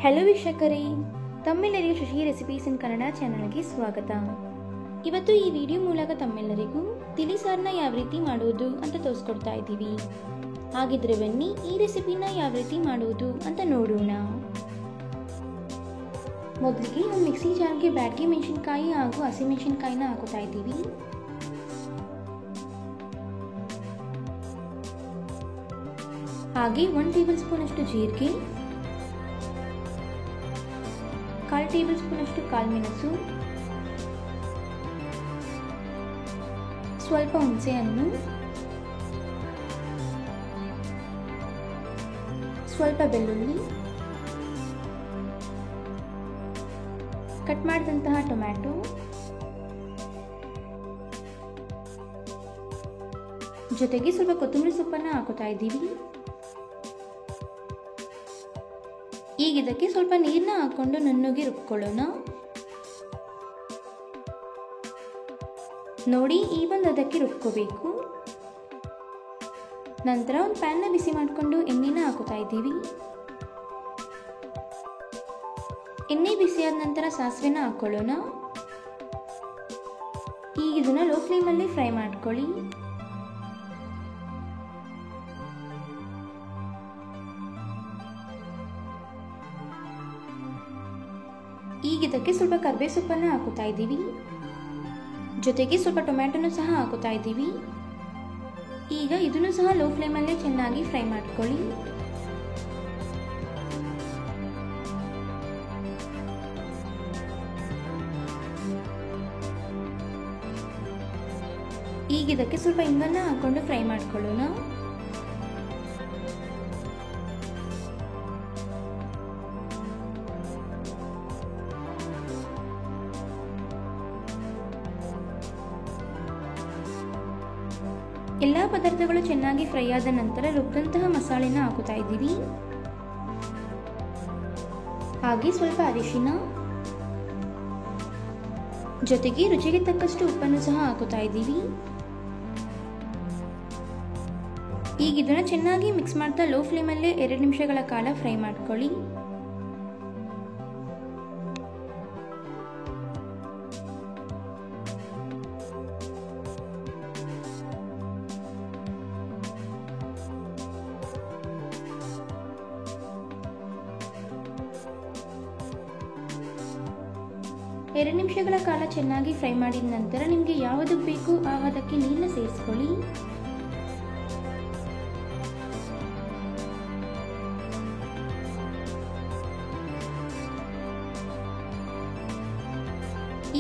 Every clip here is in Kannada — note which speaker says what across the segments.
Speaker 1: ಹಲೋ ವೀಕ್ಷಕರೇ, ತಮ್ಮೆಲ್ಲರಿಗೂ ಶಶಿ ರೆಸಿಪೀಸ್ ಇನ್ ಕನ್ನಡ ಚಾನಲ್ಗೆ ಸ್ವಾಗತ. ಇವತ್ತು ಈ ವಿಡಿಯೋ ಮೂಲಕ ತಮ್ಮೆಲ್ಲರಿಗೂ ತಿಳಿಸಾರನ್ನ ಯಾವ ರೀತಿ ಮಾಡುವುದು ಅಂತ ತೋರಿಸ್ಕೊಡ್ತಾ ಇದ್ದೀವಿ. ಹಾಗಿದ್ರೆ ಬನ್ನಿ ಈ ರೆಸಿಪಿನ ಯಾವ ರೀತಿ ಮಾಡುವುದು ಅಂತ ನೋಡೋಣ. ಮೊದಲಿಗೆ ಒಂದು ಮಿಕ್ಸಿ ಜಾರ್ಗೆ ಬ್ಯಾಡಗಿ ಮೆಣಸಿನಕಾಯಿ ಹಾಗೂ ಹಸಿಮೆಣಸಿನಕಾಯಿನ ಹಾಕೋತಾ ಇದ್ದೀವಿ. ಹಾಗೆ 1 ಟೇಬಲ್ ಸ್ಪೂನ್ ಅಷ್ಟು ಜೀರಿಗೆ, 1/4 ಟೇಬಲ್ ಸ್ಪೂನ್ ಅಷ್ಟು ಕಾಳುಮೆಣಸು, ಸ್ವಲ್ಪ ಹುಣಸೆ ಹಣ್ಣು, ಸ್ವಲ್ಪ ಬೆಳ್ಳುಳ್ಳಿ, ಕಟ್ ಮಾಡಿದಂತಹ ಟೊಮ್ಯಾಟೊ, ಜೊತೆಗೆ ಸ್ವಲ್ಪ ಕೊತ್ತಂಬರಿ ಸೊಪ್ಪನ್ನು ಹಾಕೋತಾ ಇದ್ದೀವಿ. ಈಗ ಇದಕ್ಕೆ ಸ್ವಲ್ಪ ನೀರನ್ನ ಹಾಕೊಂಡು ನುಣ್ಣಗೆ ರುಬ್ಕೊಳ್ಳೋಣ. ನೋಡಿ, ಈ ಒಂದು ಅದಕ್ಕೆ ರುಬ್ಕೋಬೇಕು. ನಂತರ ಒಂದು ಪ್ಯಾನ್ನ ಬಿಸಿ ಮಾಡಿಕೊಂಡು ಎಣ್ಣೆನ ಹಾಕೋತಾ ಇದ್ದೀವಿ. ಎಣ್ಣೆ ಬಿಸಿಯಾದ ನಂತರ ಸಾಸಿವೆನ ಹಾಕೊಳ್ಳೋಣ. ಈಗ ಇದನ್ನ ಲೋ ಫ್ಲೇಮಲ್ಲಿ ಫ್ರೈ ಮಾಡ್ಕೊಳ್ಳಿ. ಈಗ ಇದಕ್ಕೆ ಸ್ವಲ್ಪ ಕರಿಬೇವು ಸೊಪ್ಪನ್ನು ಹಾಕೋತಾ ಇದ್ದೀವಿ. ಜೊತೆಗೆ ಸ್ವಲ್ಪ ಟೊಮ್ಯಾಟೊನು ಸಹ ಹಾಕೋತಾ ಇದ್ದೀವಿ. ಈಗ ಇದನ್ನು ಸಹ ಲೋ ಫ್ಲೇಮಲ್ಲೇ ಚೆನ್ನಾಗಿ ಫ್ರೈ ಮಾಡ್ಕೊಳ್ಳಿ. ಈಗ ಇದಕ್ಕೆ ಸ್ವಲ್ಪ ಇಂಗನ್ನ ಹಾಕೊಂಡು ಫ್ರೈ ಮಾಡ್ಕೊಳ್ಳೋಣ. ಎಲ್ಲ ಪದಾರ್ಥಗಳು ಚೆನ್ನಾಗಿ ಫ್ರೈ ಆದ ನಂತರ ರುಬ್ಬಿದಂತಹ ಮಸಾಲೆನ ಹಾಕೋತಾ ಇದ್ದೀವಿ. ಹಾಗೆ ಸ್ವಲ್ಪ ಅರಿಶಿನ, ಜೊತೆಗೆ ರುಚಿಗೆ ತಕ್ಕಷ್ಟು ಉಪ್ಪನ್ನು ಸಹ ಹಾಕೋತಾ ಇದ್ದೀವಿ. ಈಗ ಇದನ್ನ ಚೆನ್ನಾಗಿ ಮಿಕ್ಸ್ ಮಾಡ್ತಾ ಲೋ ಫ್ಲೇಮಲ್ಲೇ 2 ನಿಮಿಷಗಳ ಕಾಲ ಫ್ರೈ ಮಾಡ್ಕೊಳ್ಳಿ. ಎರಡು ನಿಮಿಷಗಳ ಕಾಲ ಚೆನ್ನಾಗಿ ಫ್ರೈ ಮಾಡಿದ ನಂತರ ನಿಮಗೆ ಯಾವುದು ಬೇಕು ಅದಕ್ಕೆ ನೀರನ್ನ ಸೇರಿಸ್ಕೊಳ್ಳಿ.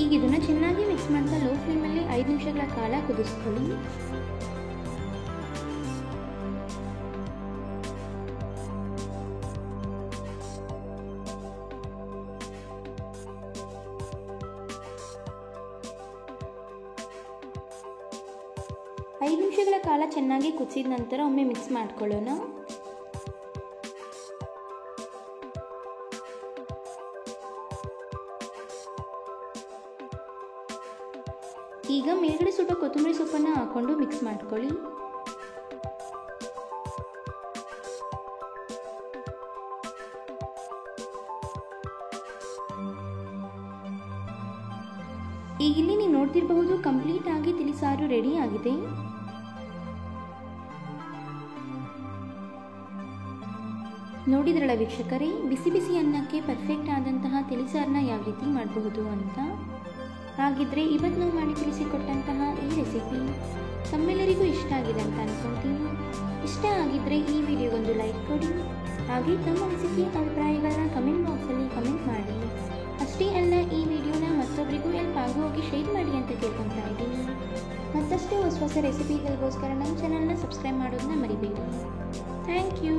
Speaker 1: ಈಗ ಇದನ್ನ ಚೆನ್ನಾಗಿ ಮಿಕ್ಸ್ ಮಾಡ್ತಾ ಲೋ ಫ್ಲೇಮಲ್ಲಿ 5 ನಿಮಿಷಗಳ ಕಾಲ ಕುದಿಸ್ಕೊಳ್ಳಿ. ಐದು ನಿಮಿಷಗಳ ಕಾಲ ಚೆನ್ನಾಗಿ ಕುದಿಸಿದ ನಂತರ ಒಮ್ಮೆ ಮಿಕ್ಸ್ ಮಾಡ್ಕೊಳ್ಳೋಣ. ಈಗ ಮೇಲ್ಗಡೆ ಸ್ವಲ್ಪ ಕೊತ್ತಂಬರಿ ಸೊಪ್ಪನ್ನು ಹಾಕೊಂಡು ಮಿಕ್ಸ್ ಮಾಡ್ಕೊಳ್ಳಿ. ಈಗ ಇಲ್ಲಿ ನೀವು ನೋಡ್ತಿರಬಹುದು, ಕಂಪ್ಲೀಟ್ ಆಗಿ ತಿಳಿಸಾರು ರೆಡಿ ಆಗಿದೆ. ನೋಡಿದ್ರಲ್ಲ ವೀಕ್ಷಕರೇ, ಬಿಸಿ ಬಿಸಿ ಅನ್ನಕ್ಕೆ ಪರ್ಫೆಕ್ಟ್ ಆದಂತಹ ತಿಳಿಸಾರನ್ನ ಯಾವ ರೀತಿ ಮಾಡಬಹುದು ಅಂತ. ಹಾಗಿದ್ರೆ ಇವತ್ತು ನಾವು ಮಾಡಿ ತಿಳಿಸಿಕೊಟ್ಟಂತಹ ಈ ರೆಸಿಪಿ ತಮ್ಮೆಲ್ಲರಿಗೂ ಇಷ್ಟ ಆಗಿದೆ ಅಂತ ಅನ್ಕೊಳ್ತೀನಿ. ಇಷ್ಟ ಆಗಿದ್ರೆ ಈ ವಿಡಿಯೋಗೊಂದು ಲೈಕ್ ಕೊಡಿ. ಹಾಗೆ ತಮ್ಮ ರೆಸಿಪಿ ಅಭಿಪ್ರಾಯಗಳನ್ನ ಕಮೆಂಟ್ ಬಾಕ್ಸಲ್ಲಿ ಕಮೆಂಟ್ ಮಾಡಿ. ಅಷ್ಟೇ ಅಲ್ಲ, ಈ ವಿಡಿಯೋನ ಮತ್ತೊಬ್ಬರಿಗೂ ಹೆಲ್ಪ್ ಆಗುವಾಗಿ ಶೇರ್ ಮಾಡಿ ಅಂತ ಕೇಳ್ಕೊತಾ ಇದ್ದೀನಿ. ಮತ್ತಷ್ಟು ಹೊಸ ಹೊಸ ರೆಸಿಪಿಗಳಿಗೋಸ್ಕರ ನಮ್ಮ ಚಾನಲ್ನ ಸಬ್ಸ್ಕ್ರೈಬ್ ಮಾಡೋದನ್ನ ಮರಿಬೇಡಿ. Thank you.